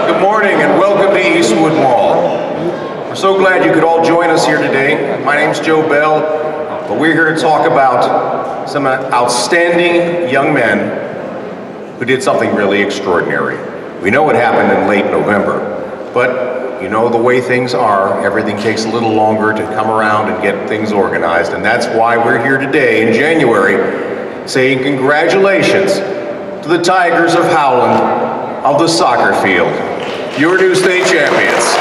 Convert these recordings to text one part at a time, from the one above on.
good morning and welcome to Eastwood Mall. We're so glad you could all join us here today. My name's Joe Bell, but we're here to talk about some outstanding young men who did something really extraordinary. We know what happened in late November, but you know the way things are, everything takes a little longer to come around and get things organized, and that's why we're here today in January saying congratulations to the Tigers of Howland of the soccer field, your new state champions.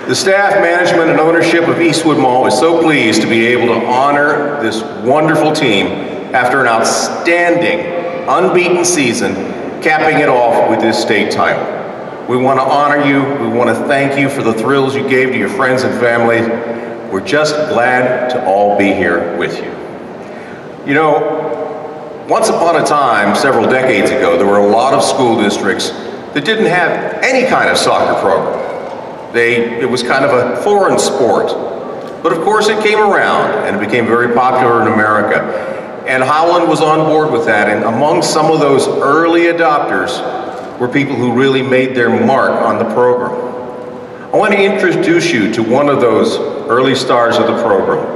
The staff, management, and ownership of Eastwood Mall is so pleased to be able to honor this wonderful team after an outstanding, unbeaten season, capping it off with this state title. We want to honor you. We want to thank you for the thrills you gave to your friends and family. We're just glad to all be here with you. You know, once upon a time, several decades ago, there were a lot of school districts that didn't have any kind of soccer program. It was kind of a foreign sport. But of course it came around and it became very popular in America. And Howland was on board with that, and among some of those early adopters were people who really made their mark on the program. I want to introduce you to one of those early stars of the program.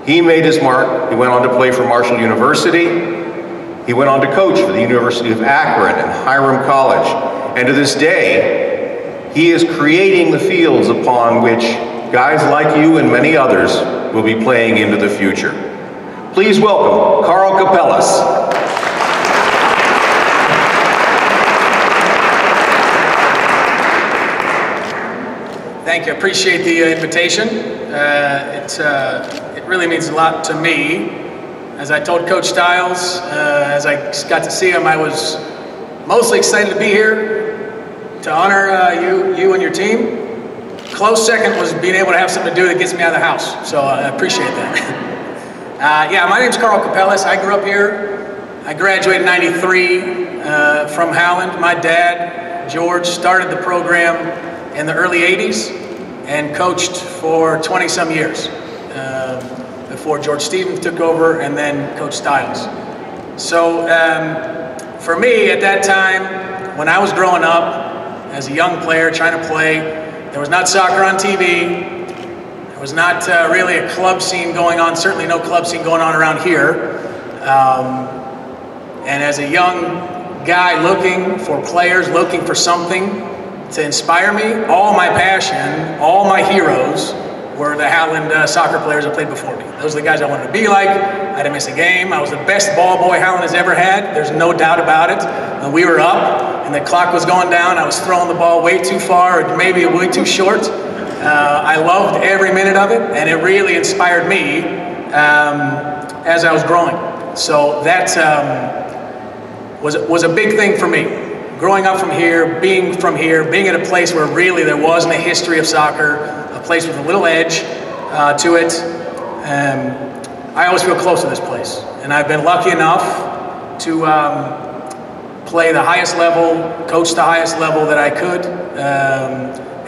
He made his mark. He went on to play for Marshall University. He went on to coach for the University of Akron and Hiram College. And to this day, he is creating the fields upon which guys like you and many others will be playing into the future. Please welcome Carl Capellas. Thank you. I appreciate the invitation. It really means a lot to me. As I told Coach Stiles, as I got to see him, I was mostly excited to be here to honor you and your team. Close second was being able to have something to do that gets me out of the house. So I appreciate that. Yeah, my name's Carl Capellas. I grew up here. I graduated in '93 from Howland. My dad, George, started the program in the early '80s and coached for 20-some years before George Stevens took over and then Coach Stiles. So for me at that time, when I was growing up as a young player trying to play, there was not soccer on TV. There was not really a club scene going on, certainly no club scene going on around here. And as a young guy looking for players, looking for something to inspire me, all my passion, all my heroes were the Howland soccer players that played before me. Those are the guys I wanted to be like. I didn't miss a game. I was the best ball boy Howland has ever had. There's no doubt about it. When we were up and the clock was going down, I was throwing the ball way too far or maybe way too short. I loved every minute of it, and it really inspired me as I was growing. So that was a big thing for me. Growing up from here, being being at a place where really there wasn't a history of soccer, a place with a little edge to it. I always feel close to this place. And I've been lucky enough to play the highest level, coach the highest level that I could,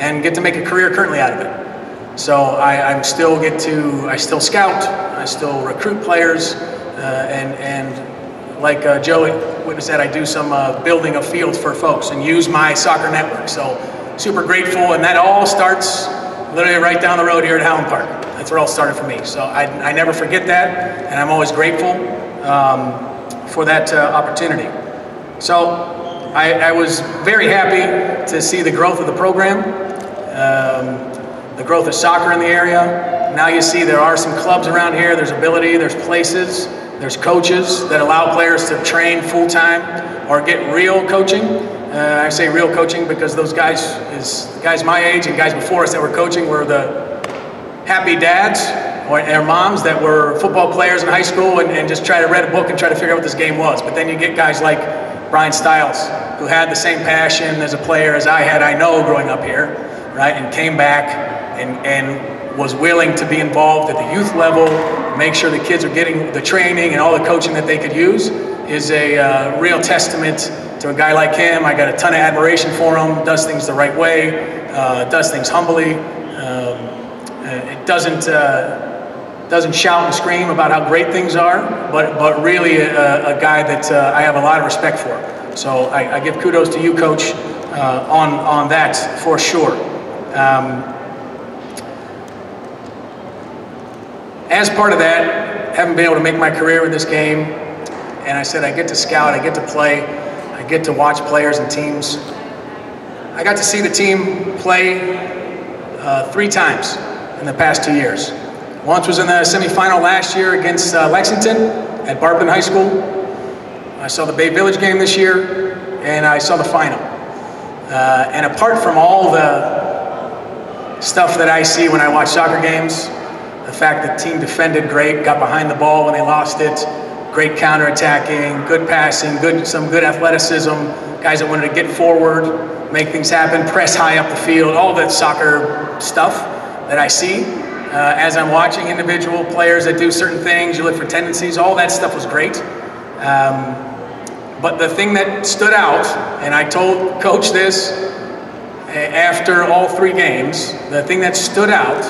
and get to make a career currently out of it. So I still scout, I still recruit players, and like Joe Whitney said, I do some building of fields for folks and use my soccer network. So super grateful, and that all starts literally right down the road here at Howland Park. That's where it all started for me. So I never forget that, and I'm always grateful for that opportunity. So I was very happy to see the growth of the program, the growth of soccer in the area. Now you see there are some clubs around here, there's ability, there's places, there's coaches that allow players to train full-time or get real coaching. I say real coaching because those guys my age and guys before us that were coaching were the happy dads or moms that were football players in high school and just try to read a book and try to figure out what this game was. But then you get guys like Brian Stiles, who had the same passion as a player as I had, I know, growing up here, right, and came back and was willing to be involved at the youth level, make sure the kids are getting the training and all the coaching that they could use, is a real testament to a guy like him. I got a ton of admiration for him, does things the right way, does things humbly. It doesn't doesn't shout and scream about how great things are, but really a guy that I have a lot of respect for. So I give kudos to you, Coach, on that for sure. As part of that, having been able to make my career in this game, and I said I get to scout, I get to play, I get to watch players and teams. I got to see the team play 3 times in the past 2 years. Once was in the semifinal last year against Lexington at Barpin High School. I saw the Bay Village game this year, and I saw the final. And apart from all the stuff that I see when I watch soccer games, the fact that the team defended great, got behind the ball when they lost it, great counterattacking, good passing, some good athleticism, guys that wanted to get forward, make things happen, press high up the field, all that soccer stuff that I see. As I'm watching individual players that do certain things, you look for tendencies, all that stuff was great. But the thing that stood out, and I told Coach this after all 3 games, the thing that stood out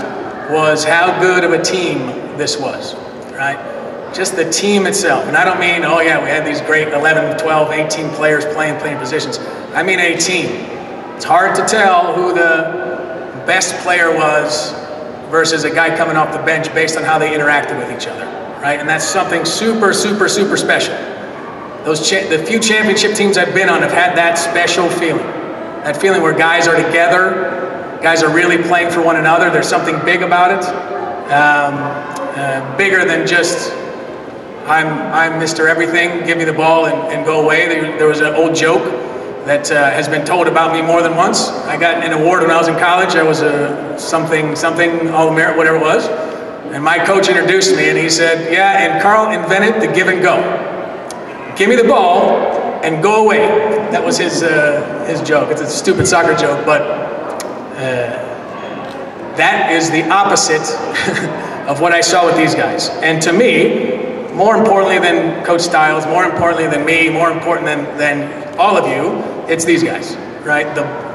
was how good of a team this was, right? Just the team itself. And I don't mean, oh yeah, we had these great 11, 12, 18 players playing positions. I mean a team. It's hard to tell who the best player was versus a guy coming off the bench based on how they interacted with each other, right? And that's something super, super, super special. The few championship teams I've been on have had that special feeling. That feeling where guys are together, guys are really playing for one another. There's something big about it. Bigger than just, I'm Mr. Everything, give me the ball and go away. There was an old joke that has been told about me more than once. I got an award when I was in college. I was a something All-American, whatever it was. And my coach introduced me and he said, yeah, and Carl invented the give and go. Give me the ball and go away. That was his joke. It's a stupid soccer joke, but that is the opposite of what I saw with these guys. And to me, more importantly than Coach Stiles, more importantly than me, more important than all of you, it's these guys, right?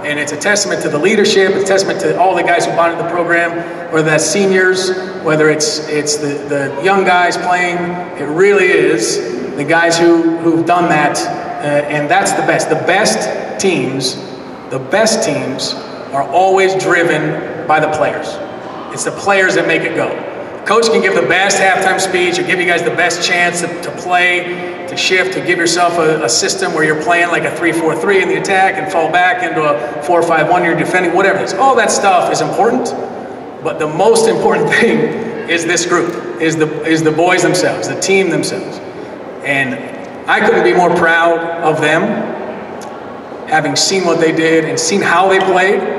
And it's a testament to the leadership, it's a testament to all the guys who bought into the program, whether that's seniors, whether it's the young guys playing. It really is the guys who've done that, and that's the best. The best teams are always driven by the players. It's the players that make it go. Coach can give the best halftime speech or give you guys the best chance to play, to shift, to give yourself a system where you're playing like a 3-4-3 in the attack and fall back into a 4-5-1, you're defending, whatever it is. All that stuff is important, but the most important thing is this group, is the boys themselves, the team themselves. And I couldn't be more proud of them, having seen what they did and seen how they played.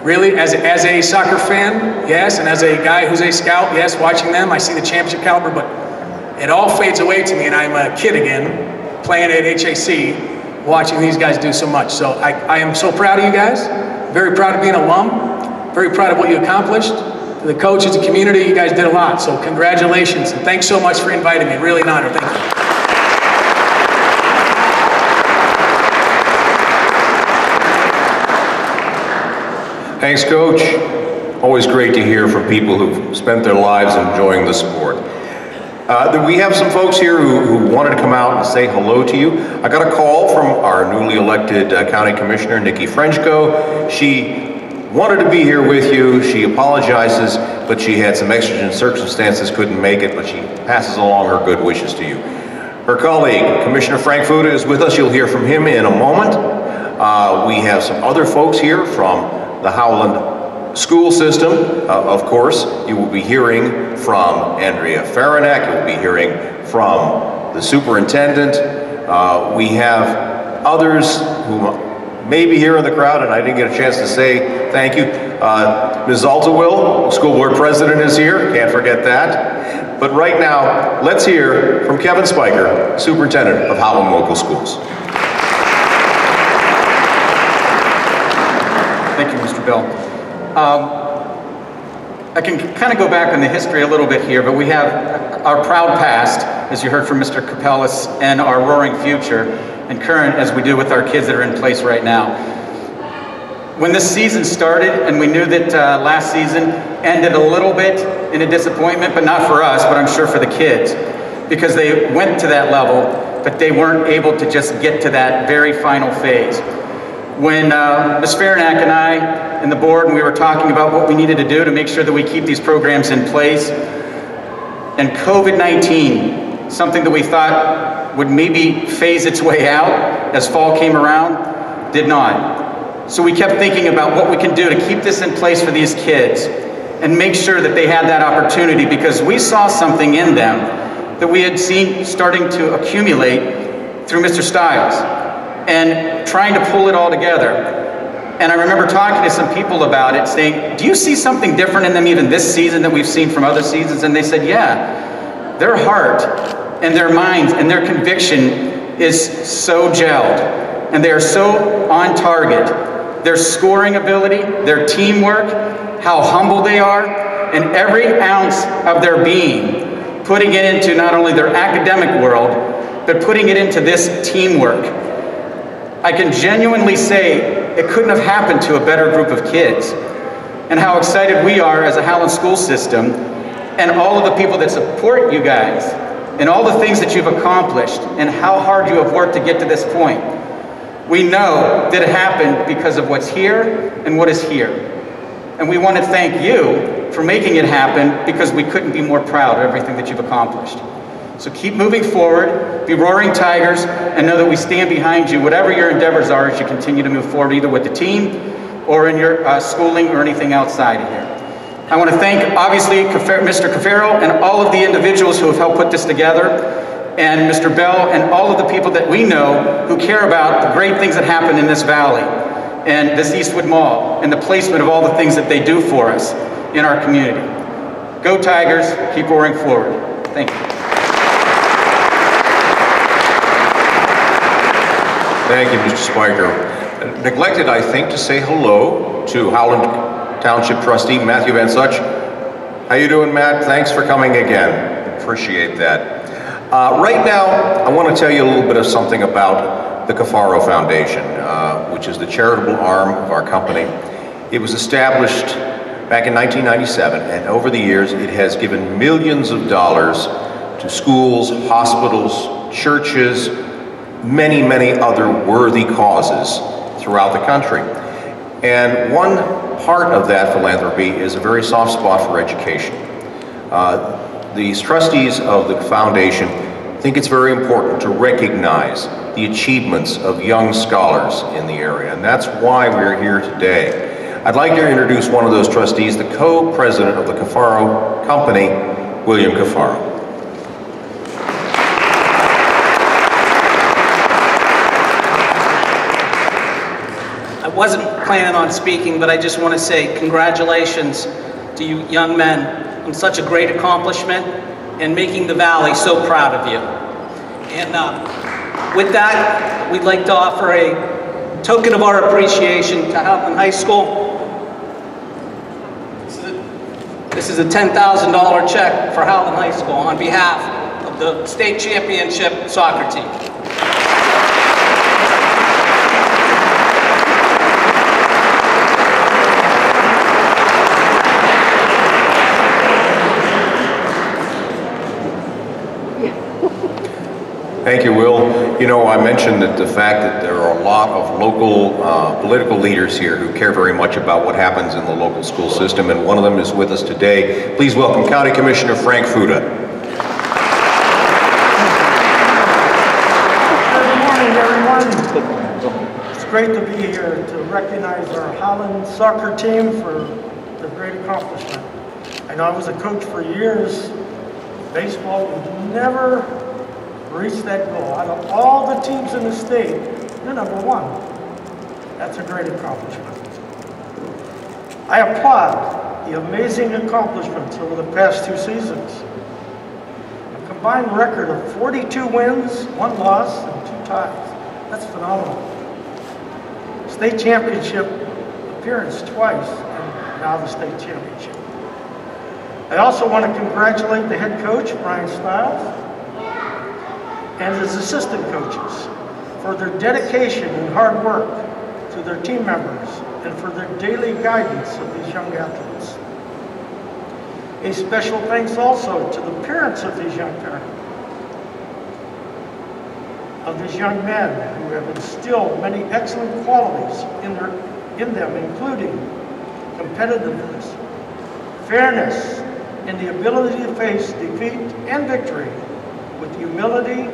Really, as a soccer fan, yes, and as a guy who's a scout, yes, watching them, I see the championship caliber, but it all fades away to me, and I'm a kid again, playing at HAC, watching these guys do so much. So I am so proud of you guys, very proud of being an alum, very proud of what you accomplished. To the coaches, the community, you guys did a lot, so congratulations, and thanks so much for inviting me. Really an honor, thank you. Thanks, Coach. Always great to hear from people who've spent their lives enjoying the sport. We have some folks here who wanted to come out and say hello to you. I got a call from our newly elected County Commissioner, Nikki Frenchko. She wanted to be here with you. She apologizes, but she had some exigent circumstances, couldn't make it, but she passes along her good wishes to you. Her colleague, Commissioner Frank Fuda, is with us. You'll hear from him in a moment. We have some other folks here from the Howland school system. Of course, you will be hearing from Andrea Faranek, you will be hearing from the superintendent. We have others who may be here in the crowd, and I didn't get a chance to say thank you. Ms. Altawil, school board president, is here, can't forget that. But right now, let's hear from Kevin Spiker, superintendent of Howland Local Schools. Thank you, Mr. Bell. I can kind of go back in the history a little bit here, but we have our proud past, as you heard from Mr. Capellas, and our roaring future, and current as we do with our kids that are in place right now. When this season started, and we knew that last season ended a little bit in a disappointment, but not for us, but I'm sure for the kids, because they went to that level, but they weren't able to just get to that very final phase. When Ms. Farinack and I and the board, and we were talking about what we needed to do to make sure that we keep these programs in place, and COVID-19, something that we thought would maybe phase its way out as fall came around, did not. So we kept thinking about what we can do to keep this in place for these kids and make sure that they had that opportunity, because we saw something in them that we had seen starting to accumulate through Mr. Stiles and trying to pull it all together. And I remember talking to some people about it, saying, do you see something different in them even this season that we've seen from other seasons? And they said, yeah, their heart and their minds and their conviction is so gelled, and they are so on target. Their scoring ability, their teamwork, how humble they are, and every ounce of their being, putting it into not only their academic world, but putting it into this teamwork. I can genuinely say it couldn't have happened to a better group of kids. And how excited we are as a Howland school system, and all of the people that support you guys, and all the things that you've accomplished, and how hard you have worked to get to this point. We know that it happened because of what's here and what is here. And we want to thank you for making it happen, because we couldn't be more proud of everything that you've accomplished. So keep moving forward, be roaring tigers, and know that we stand behind you, whatever your endeavors are, as you continue to move forward, either with the team or in your schooling or anything outside of here. I want to thank, obviously, Mr. Cafaro and all of the individuals who have helped put this together, and Mr. Bell, and all of the people that we know who care about the great things that happen in this valley, and this Eastwood Mall, and the placement of all the things that they do for us in our community. Go Tigers, keep roaring forward. Thank you. Thank you, Mr. Spiker. Neglected, I think, to say hello to Howland Township Trustee Matthew Van Such. How you doing, Matt? Thanks for coming again. Appreciate that. Right now, I want to tell you a little bit of something about the Cafaro Foundation, which is the charitable arm of our company. It was established back in 1997, and over the years, it has given millions of dollars to schools, hospitals, churches, many, many other worthy causes throughout the country. And one part of that philanthropy is a very soft spot for education. These trustees of the foundation think it's very important to recognize the achievements of young scholars in the area, and that's why we're here today. I'd like to introduce one of those trustees, the co-president of the Cafaro Company, William Cafaro. I wasn't planning on speaking, but I just want to say congratulations to you young men on such a great accomplishment and making the Valley so proud of you. And with that, we'd like to offer a token of our appreciation to Howland High School. This is a $10,000 check for Howland High School on behalf of the state championship soccer team. Thank you, Will. You know, I mentioned that the fact that there are a lot of local political leaders here who care very much about what happens in the local school system, and one of them is with us today. Please welcome County Commissioner Frank Fuda. Good morning, everyone. It's great to be here to recognize our Howland soccer team for their great accomplishment. I know I was a coach for years. Baseball would never reach that goal. Out of all the teams in the state, you're number one. That's a great accomplishment. I applaud the amazing accomplishments over the past 2 seasons. A combined record of 42 wins, 1 loss, and 2 ties. That's phenomenal. State championship appearance twice, and now the state championship. I also want to congratulate the head coach, Brian Stiles, and his assistant coaches for their dedication and hard work to their team members and for their daily guidance of these young athletes. A special thanks also to the parents of these young men who have instilled many excellent qualities in them, including competitiveness, fairness, and the ability to face defeat and victory with humility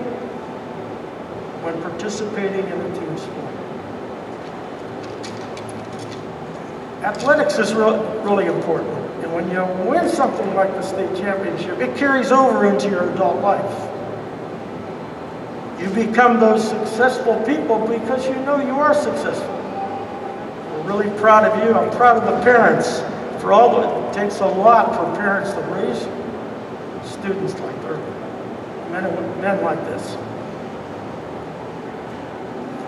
when participating in a team sport. Athletics is really important, and when you win something like the state championship, it carries over into your adult life. You become those successful people because you know you are successful. We're really proud of you. I'm proud of the parents. For all that, it takes a lot for parents to raise students like men like this.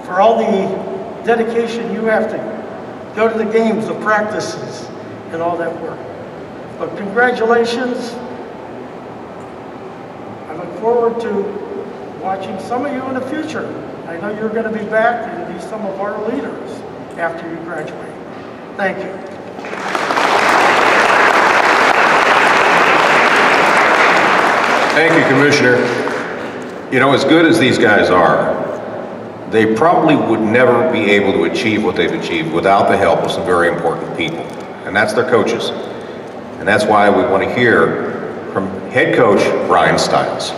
For all the dedication you have to go to the games, the practices, and all that work. But congratulations. I look forward to watching some of you in the future. I know you're going to be back and be some of our leaders after you graduate. Thank you. Thank you, Commissioner. You know, as good as these guys are, they probably would never be able to achieve what they've achieved without the help of some very important people, and that's their coaches. And that's why we want to hear from head coach Brian Stiles.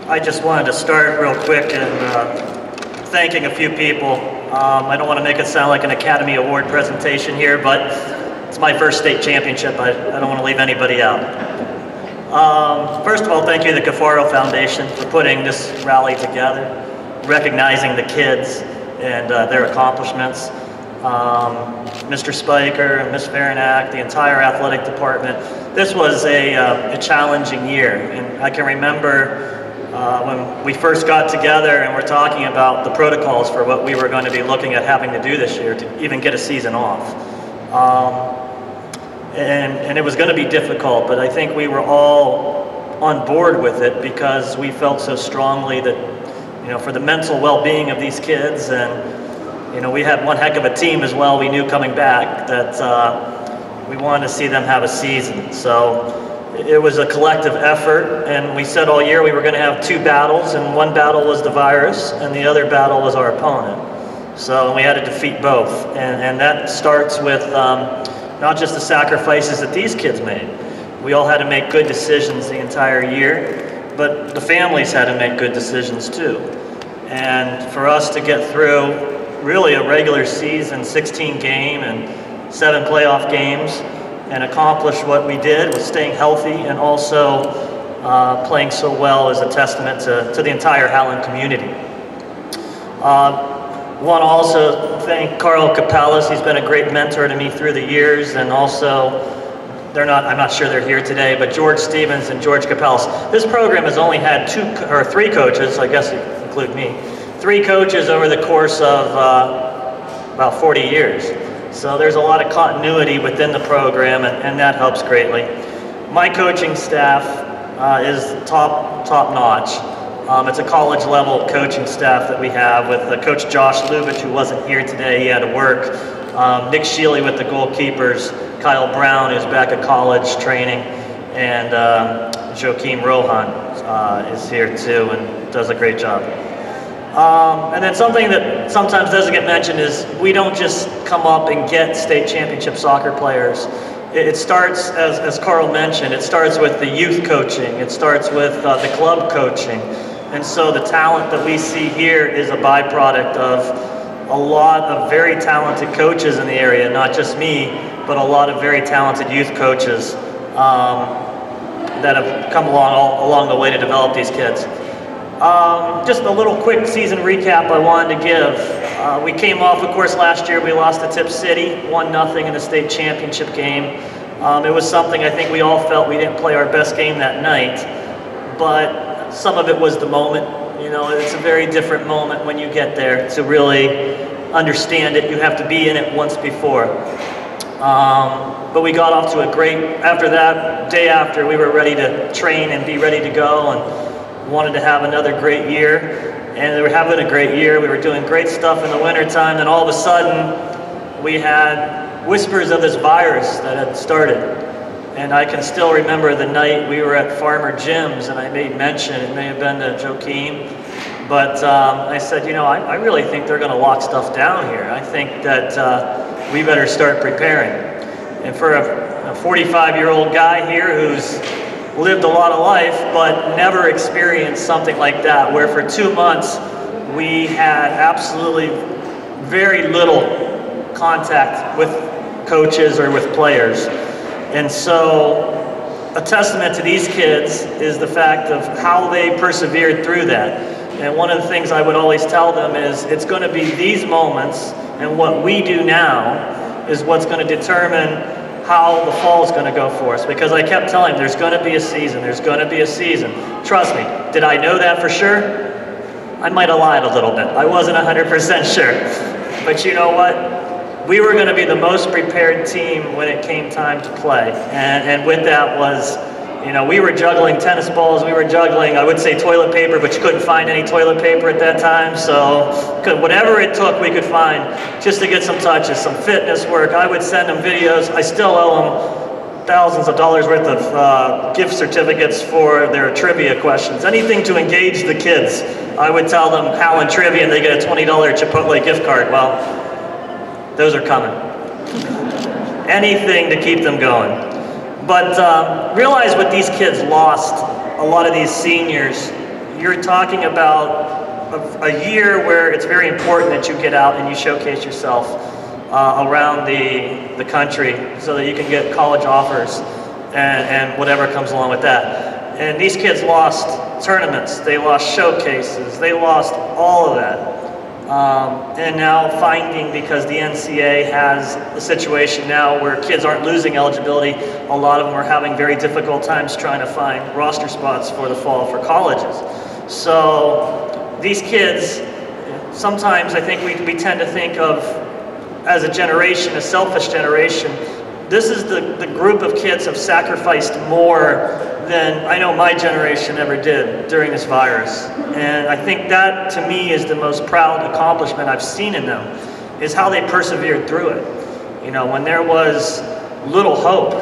I just wanted to start real quick in thanking a few people. I don't want to make it sound like an Academy Award presentation here, but it's my first state championship. I don't want to leave anybody out. First of all, thank you to the Cafaro Foundation for putting this rally together, recognizing the kids and their accomplishments. Mr. Spiker and Ms. Farinack, the entire athletic department. This was a challenging year, and I can remember when we first got together and we're talking about the protocols for what we were going to be looking at having to do this year to even get a season off. And it was going to be difficult, but I think we were all on board with it because we felt so strongly that, you know, for the mental well-being of these kids, and, you know, we had one heck of a team as well, we knew coming back, that we wanted to see them have a season. So it was a collective effort, and we said all year we were going to have two battles, and one battle was the virus, and the other battle was our opponent. So we had to defeat both, and that starts with not just the sacrifices that these kids made. We all had to make good decisions the entire year, but the families had to make good decisions too. And for us to get through really a regular season, 16 game and 7 playoff games, and accomplish what we did with staying healthy and also playing so well is a testament to the entire Howland community. Want to also thank Carl Capelas. He's been a great mentor to me through the years, and also I'm not sure they're here today, but George Stevens and George Capelas. This program has only had 3 coaches, I guess you include me, 3 coaches over the course of about 40 years. So there's a lot of continuity within the program, and that helps greatly. My coaching staff is top notch. It's a college level coaching staff that we have with Coach Josh Lubitsch, who wasn't here today, he had to work. Nick Shealy with the goalkeepers, Kyle Brown, who's back at college training, and Joaquim Rohan is here too and does a great job. And then something that sometimes doesn't get mentioned is we don't just come up and get state championship soccer players. It starts, as Carl mentioned, it starts with the youth coaching, it starts with the club coaching. And so the talent that we see here is a byproduct of a lot of very talented coaches in the area, not just me, but a lot of very talented youth coaches that have come along the way to develop these kids. Just a little quick season recap I wanted to give. We came off, of course, last year we lost to Tip City, 1-0 in the state championship game. It was something I think we all felt we didn't play our best game that night, but some of it was the moment. You know, it's a very different moment when you get there to really understand it. You have to be in it once before. But we got off to a great, after that, day after, we were ready to train and be ready to go, and wanted to have another great year, and they were having a great year. We were doing great stuff in the wintertime, and all of a sudden we had whispers of this virus that had started. And I can still remember the night we were at Farmer Jim's, and I made mention, it may have been to Joaquin, but I said, you know, I really think they're going to lock stuff down here. I think that we better start preparing. And for a 45-year-old guy here who's lived a lot of life, but never experienced something like that, where for 2 months we had absolutely very little contact with coaches or with players. And so a testament to these kids is the fact of how they persevered through that. And one of the things I would always tell them is it's going to be these moments, and what we do now is what's going to determine how the fall is going to go for us. Because I kept telling them, there's going to be a season, there's going to be a season. Trust me, did I know that for sure? I might have lied a little bit. I wasn't 100% sure. But you know what? We were going to be the most prepared team when it came time to play. And with that was, you know, we were juggling tennis balls, we were juggling, I would say toilet paper, but you couldn't find any toilet paper at that time. So whatever it took, we could find just to get some touches, some fitness work. I would send them videos. I still owe them thousands of dollars worth of gift certificates for their trivia questions. Anything to engage the kids. I would tell them Howland trivia and they get a $20 Chipotle gift card. Well, those are coming. Anything to keep them going. But realize what these kids lost, a lot of these seniors. You're talking about a year where it's very important that you get out and you showcase yourself around the country so that you can get college offers and whatever comes along with that. And these kids lost tournaments, they lost showcases, they lost all of that. And now finding, because the NCAA has a situation now where kids aren't losing eligibility, a lot of them are having very difficult times trying to find roster spots for the fall for colleges. So these kids, sometimes I think we tend to think of as a generation, a selfish generation. This is the group of kids have sacrificed more than I know my generation ever did during this virus. And I think that, to me, is the most proud accomplishment I've seen in them, is how they persevered through it. You know, when there was little hope,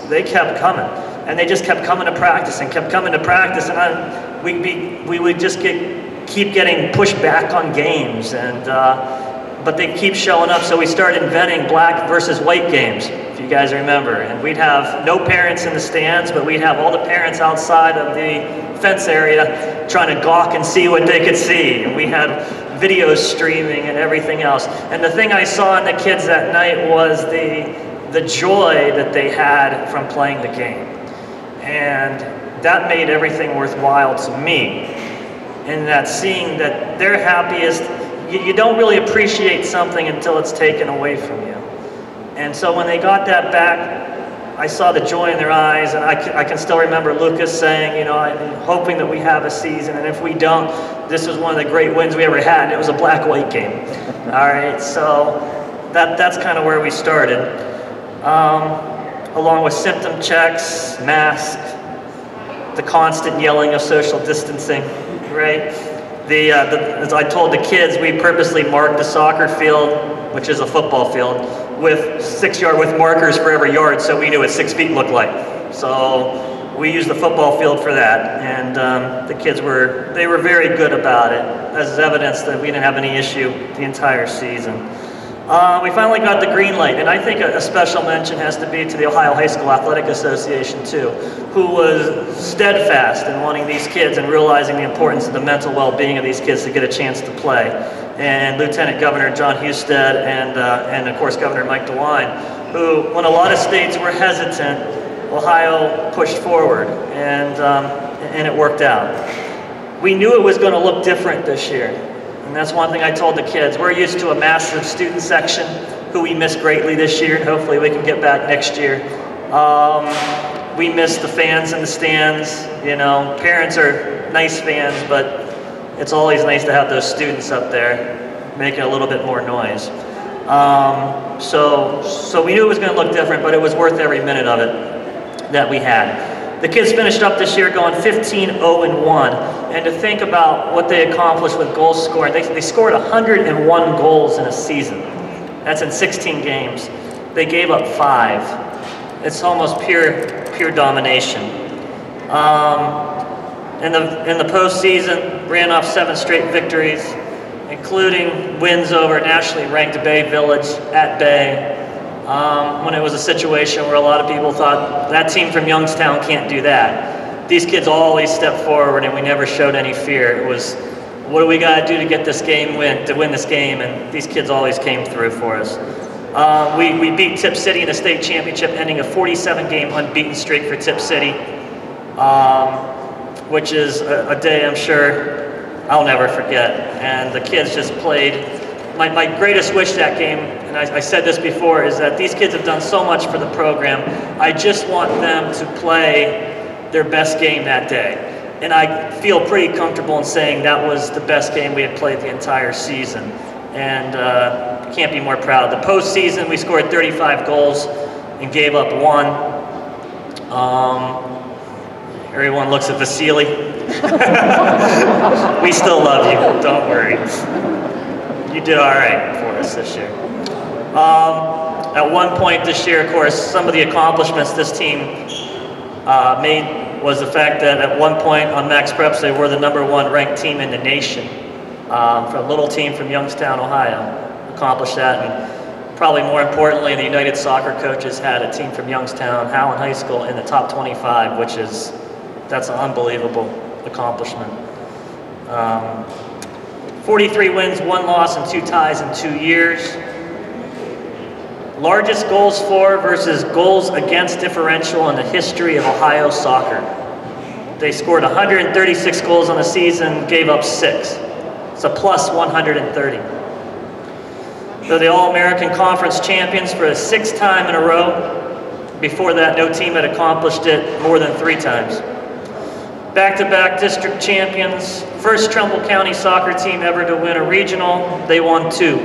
they kept coming. And they just kept coming to practice and kept coming to practice. And we would just keep getting pushed back on games. And but they keep showing up, so we started inventing black versus white games, if you guys remember. And we'd have no parents in the stands, but we'd have all the parents outside of the fence area trying to gawk and see what they could see. And we had videos streaming and everything else. And the thing I saw in the kids that night was the joy that they had from playing the game. And that made everything worthwhile to me, in that seeing that they're happiest. You don't really appreciate something until it's taken away from you. And so when they got that back, I saw the joy in their eyes, and I can still remember Lucas saying, you know, I'm hoping that we have a season, and if we don't, this was one of the great wins we ever had, and it was a black-white game. All right, so that's kind of where we started. Along with symptom checks, masks, the constant yelling of social distancing, right? As I told the kids, we purposely marked the soccer field, which is a football field, with 6-yard with markers for every yard, so we knew what 6 feet looked like. So we used the football field for that, and the kids were very good about it, as evidence that we didn't have any issue the entire season. We finally got the green light, and I think a special mention has to be to the Ohio High School Athletic Association too, who was steadfast in wanting these kids and realizing the importance of the mental well-being of these kids to get a chance to play. And Lieutenant Governor John Husted and of course Governor Mike DeWine, who, when a lot of states were hesitant, Ohio pushed forward, and it worked out. We knew it was going to look different this year. And that's one thing I told the kids. We're used to a massive student section who we miss greatly this year, and hopefully we can get back next year. We miss the fans in the stands. You know, parents are nice fans, but it's always nice to have those students up there making a little bit more noise. So we knew it was going to look different, but it was worth every minute of it that we had. The kids finished up this year going 15-0-1, and to think about what they accomplished with goals scored, they scored 101 goals in a season. That's in 16 games. They gave up 5. It's almost pure domination. In the postseason, ran off 7 straight victories, including wins over nationally ranked Bay Village at Bay, when it was a situation where a lot of people thought that team from Youngstown can't do that. These kids always stepped forward and we never showed any fear. It was, what do we got to do to get this game to win this game? And these kids always came through for us. We beat Tip City in the state championship, ending a 47-game unbeaten streak for Tip City, which is a day I'm sure I'll never forget. And the kids just played. My greatest wish that game, and I said this before, is that these kids have done so much for the program. I just want them to play their best game that day. And I feel pretty comfortable in saying that was the best game we had played the entire season. And can't be more proud. The postseason, we scored 35 goals and gave up 1. Everyone looks at Vasily. We still love you, don't worry. You did all right for us this year. At one point this year, of course, some of the accomplishments this team made was the fact that at one point on Max Preps, they were the #1 ranked team in the nation. For a little team from Youngstown, Ohio, accomplished that. And probably more importantly, the United Soccer Coaches had a team from Youngstown, Howland High School, in the top 25, that's an unbelievable accomplishment. 43 wins, 1 loss, and 2 ties in 2 years. Largest goals for versus goals against differential in the history of Ohio soccer. They scored 136 goals on the season, gave up 6. It's a plus 130. They're the All-American Conference champions for the 6th time in a row. Before that, no team had accomplished it more than 3 times. Back-to-back district champions, first Trumbull County soccer team ever to win a regional, they won 2.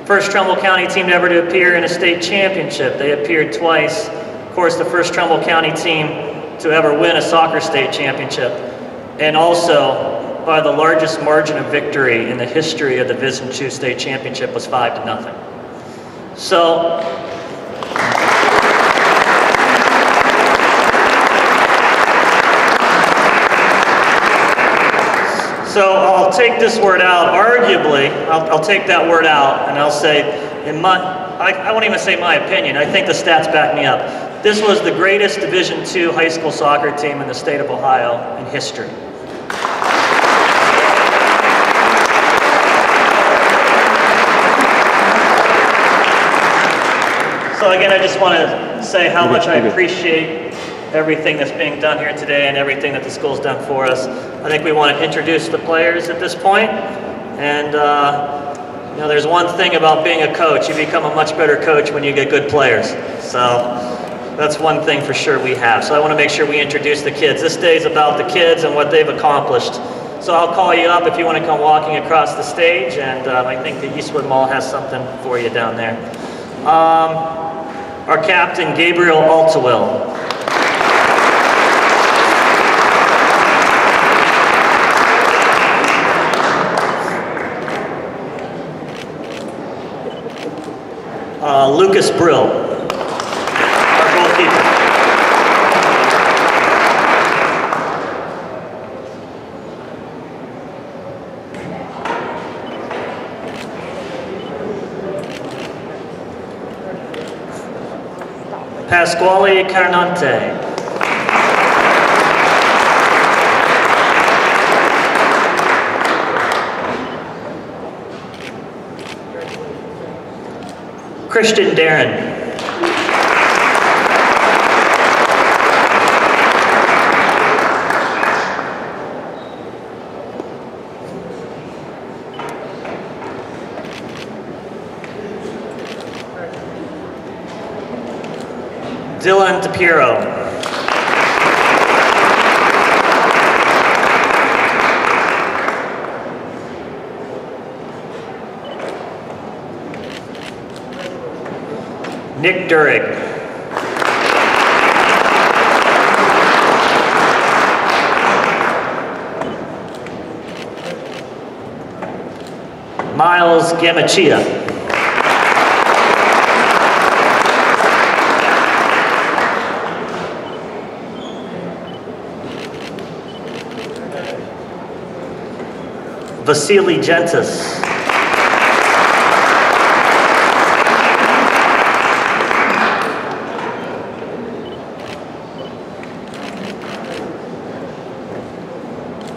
First Trumbull County team ever to appear in a state championship, they appeared twice. Of course, the first Trumbull County team to ever win a soccer state championship, and also by the largest margin of victory in the history of the Division II state championship was 5-0. So I'll take this word out, arguably, I'll take that word out and I'll say, I won't even say my opinion, I think the stats back me up. This was the greatest Division II high school soccer team in the state of Ohio in history. So again, I just want to say how much I appreciate everything that's being done here today and everything that the school's done for us. I think we want to introduce the players at this point. And you know, there's one thing about being a coach. You become a much better coach when you get good players. So that's one thing for sure we have. So I want to make sure we introduce the kids. This day is about the kids and what they've accomplished. So I'll call you up if you want to come walking across the stage. And I think the Eastwood Mall has something for you down there. Our captain, Gabriel Altawell. Lucas Brill, our goalkeeper. Pasquale Carnante. Christian Darren. Dylan DePiero. Nick Durig. Miles Gamachia. Vasily Gentis.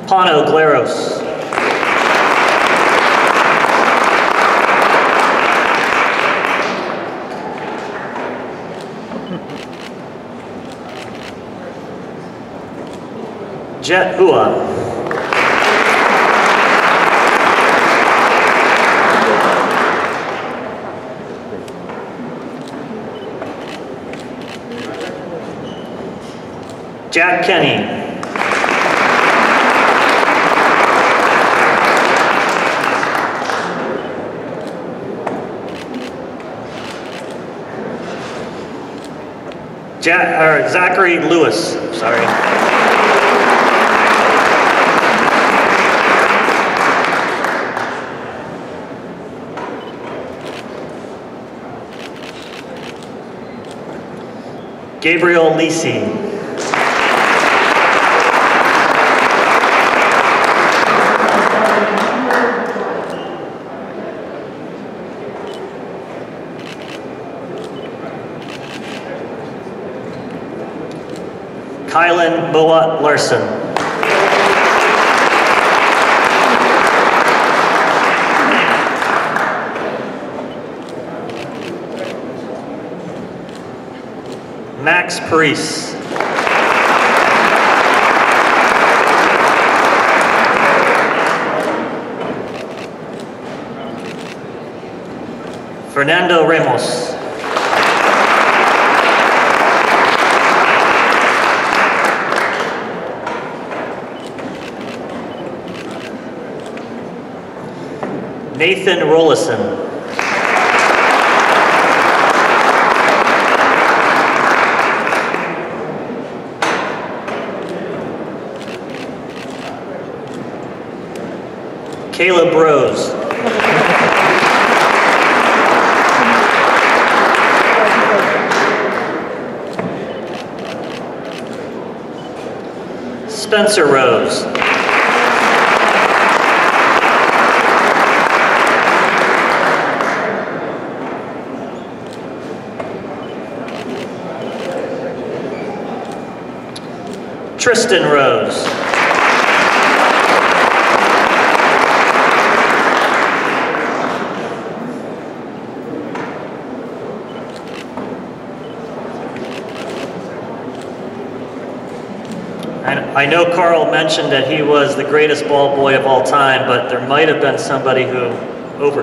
Pano Glaros. Jet Hua. Jack Kenny. Zachary Lewis, sorry. Gabriel Lisi. Kylan Boat Larson. Max Paris. Fernando Ramos. Nathan Rollison. Caleb Rose. Spencer Rose. Tristan Rose. I know Carl mentioned that he was the greatest ball boy of all time, but there might have been somebody who over